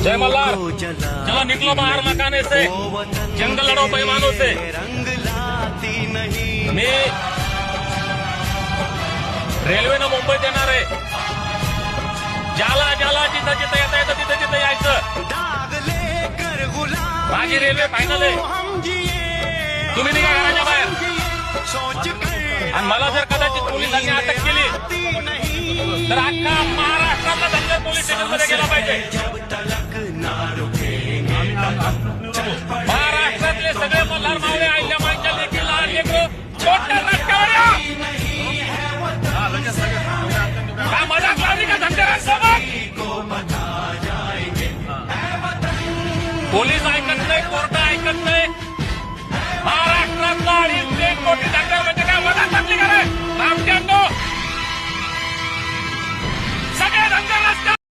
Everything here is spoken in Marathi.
जय मल्हार। चलो निकलो बाहर मकाने से, जंग लढो पैमानों से। मी रेल्वेनं मुंबईत येणार आहे। ज्याला ज्याला जिथं जिथं येता येतं तिथं तिथं यायचं। माझी रेल्वे फायनल आहे। तुम्ही निघा घराच्या बाहेर। आणि मला जर कदाचित पोलिसांनी अटक केली तर अख्खा महाराष्ट्रातला दंगल पोलीस स्टेशनमध्ये गेला पाहिजे। महाराष्ट्रातले सगळे मल्हार मावळे अहिल्याबाईंच्या लेकीला लेकरं छोट्या नाटकावर या। काय मजाक लावली का धनगरांसोबत? पोलीस